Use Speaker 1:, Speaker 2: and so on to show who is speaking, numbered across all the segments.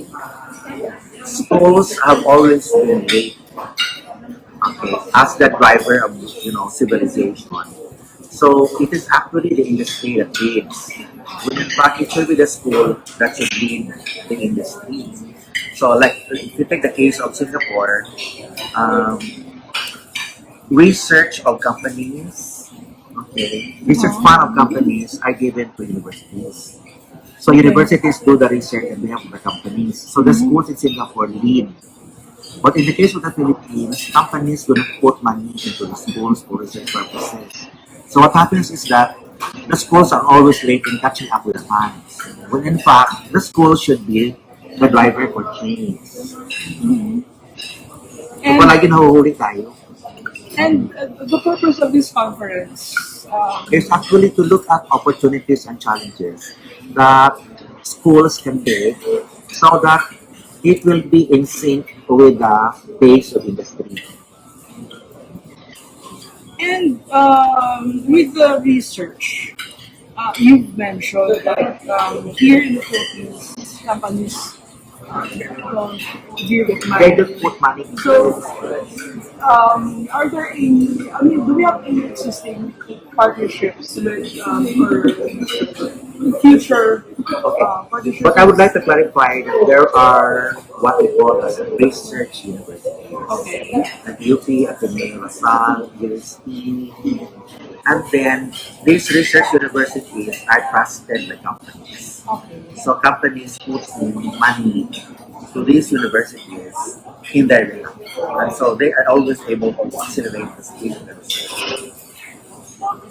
Speaker 1: university, schools have always been late, okay, as the driver of civilization. So it is actually the industry that leads. When in fact it should be the school that should lead the industry. So like if you take the case of Singapore, um, research of companies, okay, research fund of companies are given to universities. So universities do the research on behalf of the companies. So the schools in Singapore lead. But in the case of the Philippines, companies do not put money into the schools for research purposes. So what happens is that the schools are always late in catching up with the funds. When in fact, the school should be the driver for change. So
Speaker 2: And,
Speaker 1: palagi nahuhuli tayo.
Speaker 2: the purpose of this conference,
Speaker 1: Is actually to look at opportunities and challenges that schools can take so that it will be in sync with the pace of industry.
Speaker 2: and with the research, you've mentioned that here in the Philippines, companies don't give it
Speaker 1: They
Speaker 2: money.
Speaker 1: just put money into
Speaker 2: So,
Speaker 1: it.
Speaker 2: are there any, I mean, do we have any existing partnerships with, for future partnerships?
Speaker 1: But I would like to clarify that there are what we call as a research university.
Speaker 2: Okay.
Speaker 1: At UP, at the LaSalle, UST, and then these research universities are trusted by companies.
Speaker 2: Okay.
Speaker 1: So companies put in money to these universities in their behalf. And so they are always able to accelerate the speed of the research.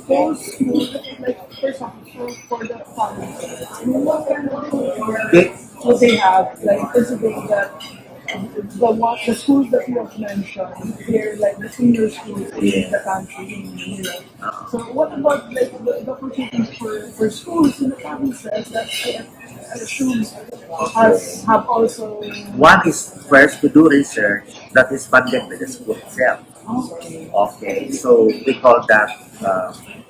Speaker 2: Those who, like, for example, for the family, what kind of
Speaker 1: They,
Speaker 2: what they have, like, considering that the schools that you have mentioned, they're like the senior schools in the country in Europe. So what about like the opportunities for schools in the provinces that I assume have also
Speaker 1: one is first to do research that is funded by the school itself.
Speaker 2: okay.
Speaker 1: Okay, so we call that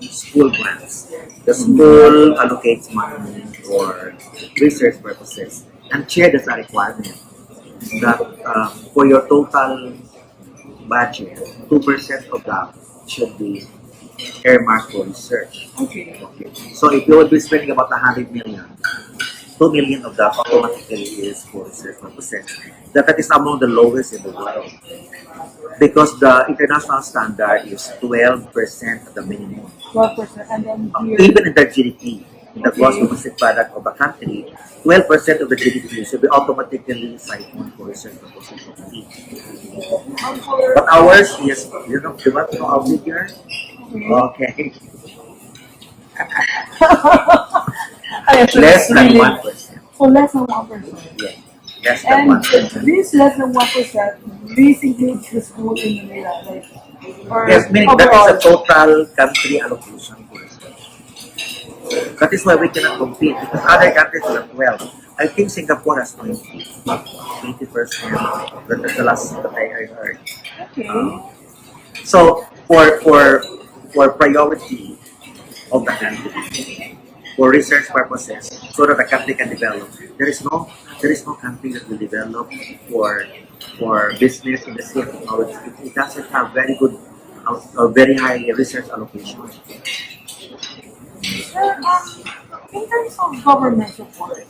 Speaker 1: school grants. The school allocates money for research purposes, and chair is a requirement that for your total budget, 2% of that should be earmarked for research.
Speaker 2: Okay.
Speaker 1: Okay. So if you would be spending about 100 million, 2 million of that automatically is for research purposes. That is among the lowest in the world. Because the international standard is 12% of the minimum.
Speaker 2: 12%, and then here,
Speaker 1: Even in the GDP, the gross domestic product of a country, 12% of the GDP should be automatically siphoned for research purposes.
Speaker 2: for
Speaker 1: But ours is, you know our figure? Okay.
Speaker 2: I actually
Speaker 1: Less than
Speaker 2: really
Speaker 1: 1%.
Speaker 2: so less than 1%.
Speaker 1: Yeah. Less than
Speaker 2: And
Speaker 1: 1%.
Speaker 2: this less than 1%, this includes the school in Manila, like, or
Speaker 1: Yes, meaning
Speaker 2: overall.
Speaker 1: that is a total country allocation for research. That is why we cannot compete because other countries have 12. I think Singapore has 20%. That's the last that I heard.
Speaker 2: Okay.
Speaker 1: So for priority of the country, for research purposes, so that the country can develop, there is no country that will develop for business in the same technology. It doesn't have very good, very high research allocation.
Speaker 2: Sir, in terms of government support,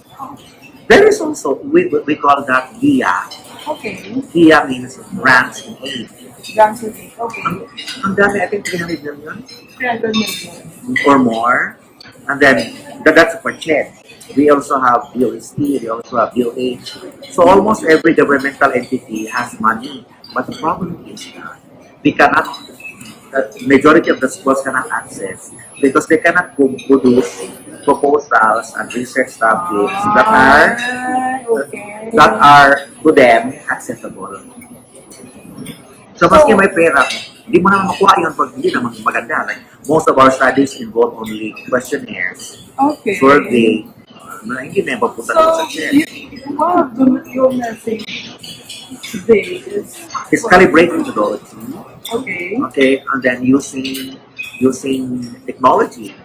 Speaker 1: There is also we call that GIA.
Speaker 2: okay,
Speaker 1: GIA means grants and aid.
Speaker 2: grants and aid, okay,
Speaker 1: Ang dami, I think 300 million
Speaker 2: 300 million.
Speaker 1: or more. And then that's for CHED. We also have UST, we also have UH. So almost every governmental entity has money. But the problem is that we cannot, the majority of the schools cannot access because they cannot produce proposals and research topics
Speaker 2: Okay.
Speaker 1: that are to them accessible. So maski may pera, hindi mo naman makuha yun pag hindi naman maganda. Like, most of our studies involve only questionnaires,
Speaker 2: Okay.
Speaker 1: survey, na hindi na yung pagpunta doon sa
Speaker 2: So,
Speaker 1: chair.
Speaker 2: one of your message today is
Speaker 1: It's calibrating methodology,
Speaker 2: okay.
Speaker 1: okay, and then using technology,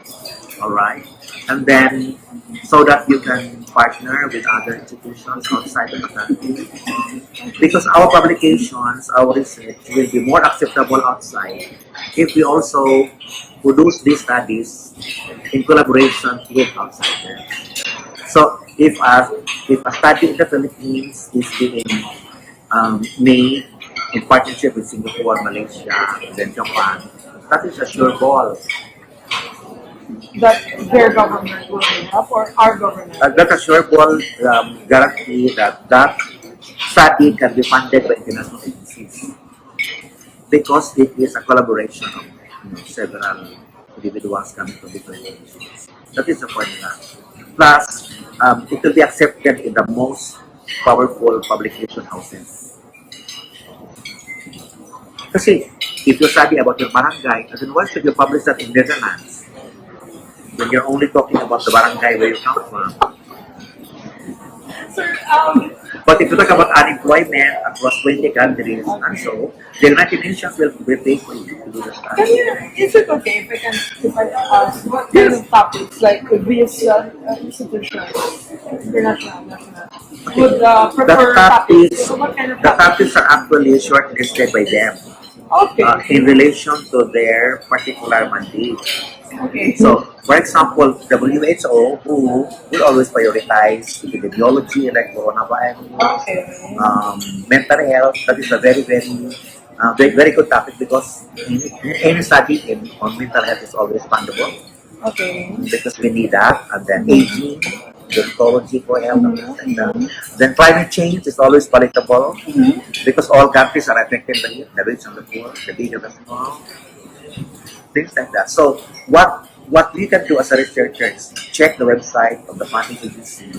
Speaker 1: all right. and then so that you can partner with other institutions outside of the country. Because our publications, our research will be more acceptable outside if we also produce these studies in collaboration with outsiders. So if a study in the Philippines is being made in partnership with Singapore, Malaysia, and then Japan, that is a sure ball.
Speaker 2: That their government will help or our government?
Speaker 1: That's a sure ball guarantee that study can be funded by international agencies because it is a collaboration of several individuals coming from different agencies. That is the formula. Plus, it will be accepted in the most powerful publication houses. Kasi, if you study about your barangay, then why should you publish that in Netherlands? When you're only talking about the barangay where you come from.
Speaker 2: Sir,
Speaker 1: But if you talk about unemployment across 20 countries, and so, the United Nations will pay for you to do the study.
Speaker 2: is it okay if I ask what kind of topics like these institutions, international, national, would prefer topics? What kind of
Speaker 1: The topics are actually shortlisted by them
Speaker 2: Okay.
Speaker 1: in relation to their particular mandate.
Speaker 2: Okay.
Speaker 1: So, for example, WHO, who will always prioritize epidemiology like coronavirus,
Speaker 2: Okay.
Speaker 1: mental health. That is a very good topic because any study on mental health is always fundable
Speaker 2: Okay.
Speaker 1: because we need that. And then aging, dermatology for health, and things like that. Then climate change is always palatable because all countries are affected by it, the rich and the poor, the big and the small, things like that. So what we can do as a researcher is check the website of the funding agency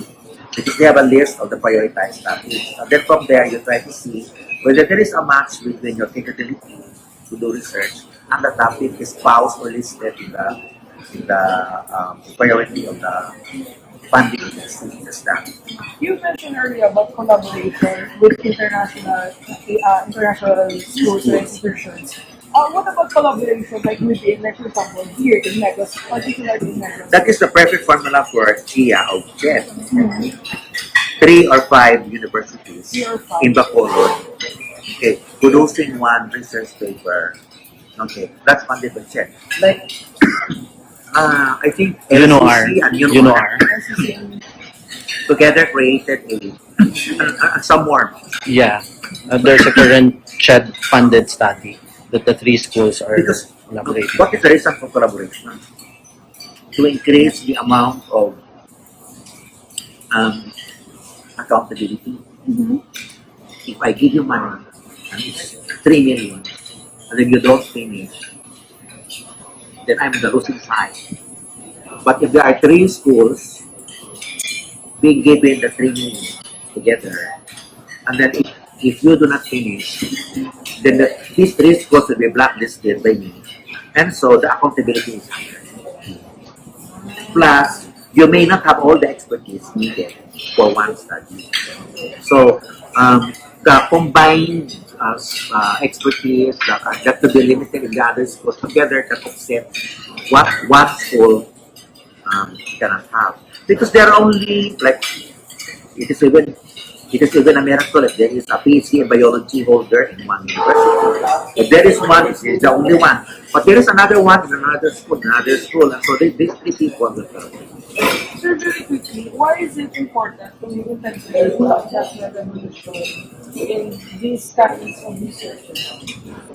Speaker 1: because they have a list of the prioritized topics. And then from there, you try to see whether there is a match between your capability to do research and the topic is paused or listed in the priority of the funding agency in the staff.
Speaker 2: You mentioned earlier about collaboration with international schools and institutions. What about collaboration like within, like for example, here in Negros, particularly in Negros?
Speaker 1: That is the perfect formula for GIA or JET. 3 or 5 universities
Speaker 2: 3 or 5.
Speaker 1: in Bacolod, okay, producing one research paper. Okay, that's funded by JET. Like, I think
Speaker 3: UNOR.
Speaker 1: LCC and
Speaker 3: UNOR.
Speaker 1: together created some more.
Speaker 3: Yeah. There's a current CHED-funded study that the 3 schools are
Speaker 1: Because
Speaker 3: collaborating.
Speaker 1: what is the reason for collaboration? To increase the amount of accountability. If I give you money, and it's 3 million, and then you don't finish, then I'm the losing side. But if there are 3 schools being given the 3 million together, and then if you do not finish, then these 3 schools will be blacklisted by me. And so the accountability is higher. Plus, you may not have all the expertise needed for one study. So, the combined expertise that could be limited in the other schools together can offset what one school cannot have. Because there are only, like, it is even a miracle if there is a PhD in biology holder in one university. If there is one, it's the only one. But there is another one in another school, and so these 3 people will come.
Speaker 2: Sir, very quickly, why is it important to integrate that revolution in these kinds of research?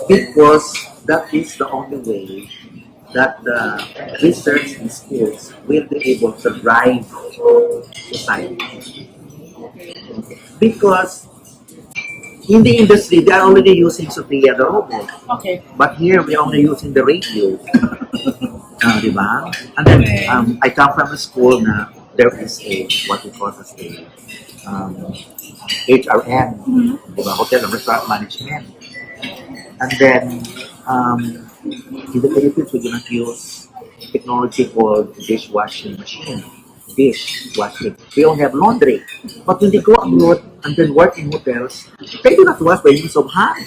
Speaker 1: Because that is the only way that the research in schools will be able to drive society. Because in the industry, they are already using Sophia the robot.
Speaker 2: Okay.
Speaker 1: But here, we're only using the radio. Diba? And then, I come from a school na there is what we call as HRM, diba? Hotel and Restaurant Management. And then, in the Philippines, we do not use technology called dishwashing machine. Dishwashing. We only have laundry. But when they go abroad and then work in hotels, they do not wash by use of hand.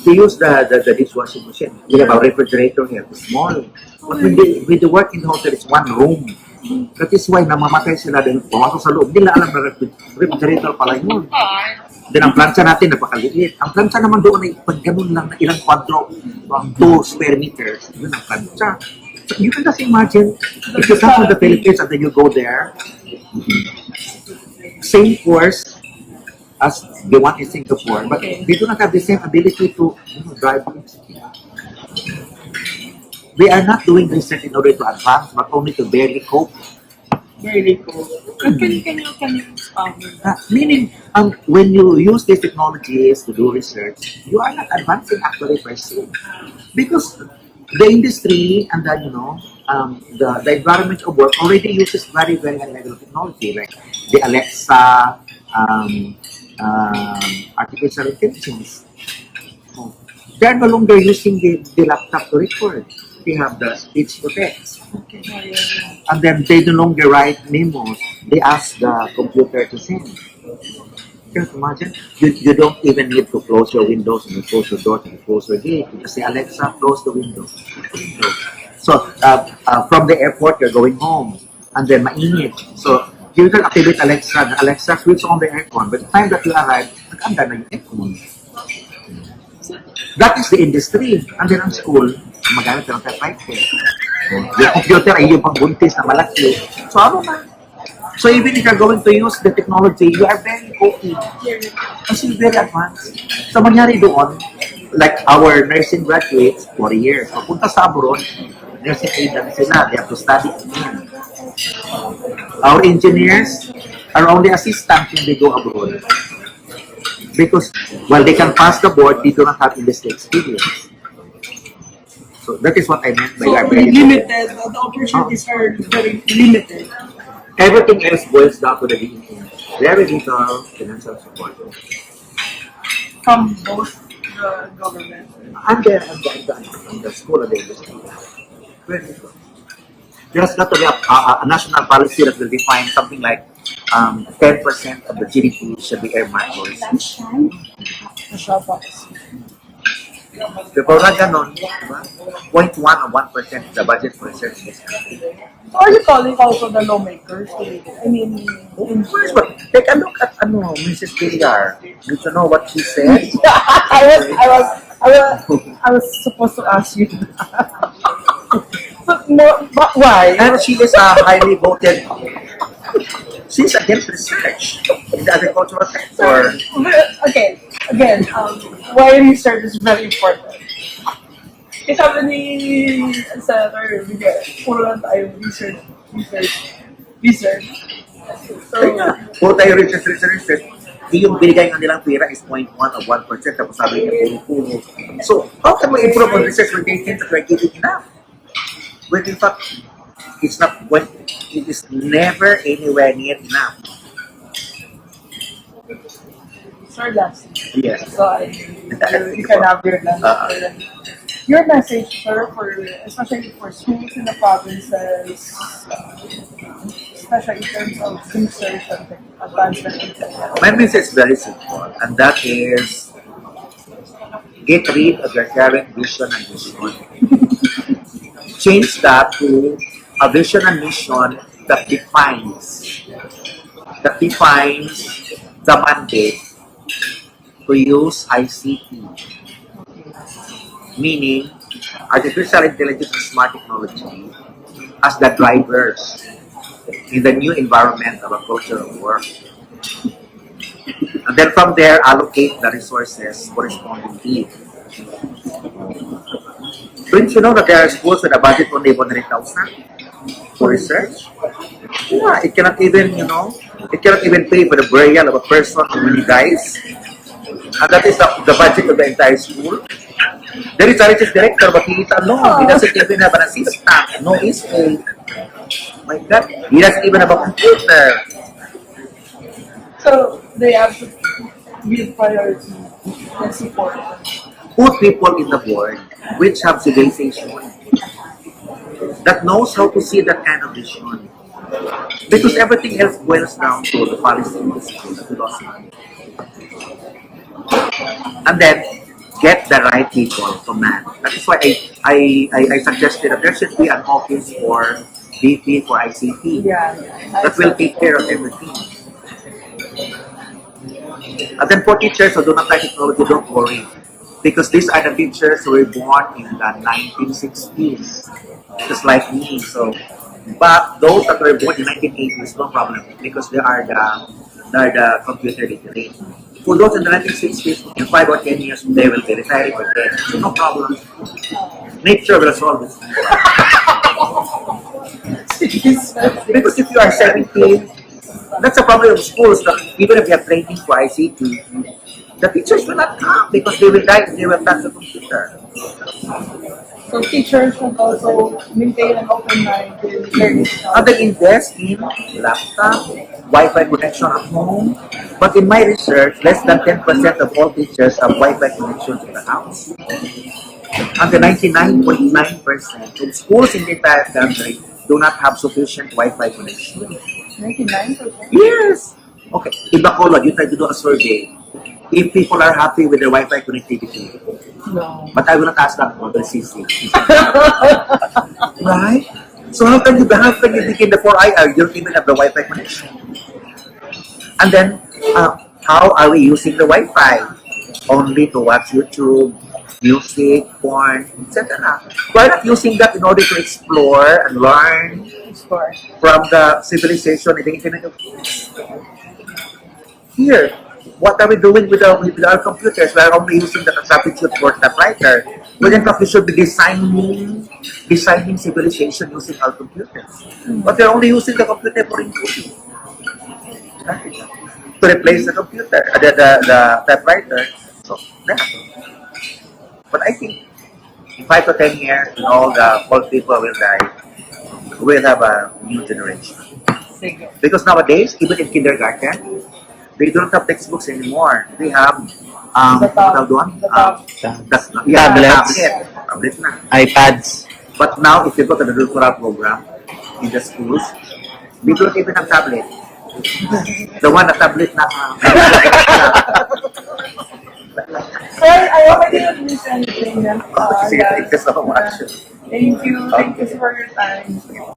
Speaker 1: They use the dishwashing machine. We have a refrigerator here, it's small. But when they work in the hotel, it's one room. That is why namamatay sila dahil pumasok sa loob. Hindi nila alam na refrigerator pala yun. Then ang plancha natin, napakaliit. Ang plancha naman doon ay pag ganun lang na ilang kwadro, 2 square meters. Yun ang plancha. So you can just imagine, if you come from the Philippines and then you go there, same course as the one in Singapore, but they do not have the same ability to drive. We are not doing research in order to advance, but only to barely cope.
Speaker 2: Very cool. Can you expound?
Speaker 1: Meaning, when you use these technologies to do research, you are not advancing actually per se. Because the industry and then, the environment of work already uses very, very high level of technology, like the Alexa, artificial intelligence. They are no longer using the laptop to record. They have the speech to text.
Speaker 2: Okay.
Speaker 1: And then they no longer write memos. They ask the computer to send. Can you imagine? You don't even need to close your windows and you close your door and you close your gate. You just say, Alexa, close the window. So, from the airport, you're going home. And then, mainit. So, you can activate Alexa. Alexa, switch on the aircon. By the time that you arrive, nag-anda na yung aircon. That is the industry. And then, ang school, magamit ng typewriter. Yung computer ay yung pangbuntis na malaki. So, ano na? So, even if you're going to use the technology, you are very okay. Kasi very advanced. So, mangyari doon, like our nursing graduates, 4 years. Papunta sa abroad, nursing aid na sila. They have to study again. Our engineers are only assistants when they go abroad. Because while they can pass the board, they do not have industry experience. So that is what I meant by
Speaker 2: very limited. The opportunities are very limited.
Speaker 1: Everything else boils down to the DEA. Very little financial support.
Speaker 2: From both the government
Speaker 1: And the school and the industry. Very little. There's got to be a national policy that will define something like 10% of the GDP should be earmarked for research.
Speaker 2: Japos.
Speaker 1: Before na ganon, diba? 0.1 or 1% of the budget for research in this country.
Speaker 2: So are you calling also the lawmakers? I mean,
Speaker 1: First, but take a look at Mrs. Villar. Did you know what she said?
Speaker 2: I was supposed to ask you. But why?
Speaker 1: And she is a highly voted. She's against research in the agricultural sector.
Speaker 2: Okay, again, why research is very important. Kasi sabi ni Senator Miguel, puro lang tayo research. So,
Speaker 1: Puro tayo research. Yung binigay ng nilang pera is 0.1 or 1%. Tapos sabi niya, puro. So, how can we improve on research when they think that we're giving enough? When in fact, it is never anywhere near enough.
Speaker 2: sir, last.
Speaker 1: Yes.
Speaker 2: So, you can have your last. Your message, sir, especially for schools in the provinces, especially in terms of research and advancement.
Speaker 1: My message is very simple, and that is get rid of your current vision and mission. Change that to a vision and mission that defines the mandate to use ICT, meaning artificial intelligence and smart technology as the drivers in the new environment of a culture of work. And then from there, allocate the resources correspondingly. Don't you know that there are schools with a budget only 100,000 for research? Yeah, it cannot even pay for the burial of a person who really dies. And that is the budget of the entire school. There is a research director, but he is alone. He doesn't even have an assistant. No EA. My God, he doesn't even have a computer.
Speaker 2: So they have to give priority and support.
Speaker 1: Put people in the board which have civilization, that knows how to see that kind of vision. Because everything else boils down to the policy of the school, the philosophy. And then get the right people to man. That is why I suggested that there should be an office for VP for ICT
Speaker 2: Yeah.
Speaker 1: that will take care of everything. And then for teachers who do not like technology, don't worry. Because these are the teachers who were born in the 1960s, just like me. So, but those that were born in 1980s, no problem, because they are the computer literate. For those in the 1960s, in 5 or 10 years, they will be retiring or dead. So no problem. Nature will solve this. Because if you are 17, that's a problem of schools. That even if you have training for ICT, the teachers will not come because they will die if they will touch the computer.
Speaker 2: So teachers should also maintain an open mind in learning.
Speaker 1: And they invest in laptop, Wi-Fi connection at home. But in my research, less than 10% of all teachers have Wi-Fi connections in the house. And the 99.9% of schools in the entire country do not have sufficient Wi-Fi connection.
Speaker 2: 99%.
Speaker 1: Yes. Okay. In Bacolod, you try to do a survey. If people are happy with their Wi-Fi connectivity,
Speaker 2: No.
Speaker 1: but I will not ask that for the CC. Right? So how can you begin the 4IR? You don't even have the Wi-Fi connection. And then, how are we using the Wi-Fi? Only to watch YouTube, music, porn, etc. We're not using that in order to explore and learn
Speaker 2: Score.
Speaker 1: from the civilization and the Internet of Things. Here, what are we doing with our computers? We are only using the substitute for typewriter. But in fact, we should be designing civilization using our computers. But we're only using the computer for including. To replace the computer, the typewriter. So, yeah. But I think in 5 to 10 years, when all the old people will die, we'll have a new generation.
Speaker 2: Sige.
Speaker 1: Because nowadays, even in kindergarten, they don't have textbooks anymore. They have
Speaker 2: The tab-
Speaker 1: one?
Speaker 2: the tab-
Speaker 3: Tablets.
Speaker 1: Tablet na.
Speaker 3: iPads.
Speaker 1: But now, if you go to the doctoral program in the schools, they don't even have tablet. The one na tablet na.
Speaker 2: So I hope I didn't miss anything.
Speaker 1: Sige, thank you so much.
Speaker 2: Thank you. Thank you for your time.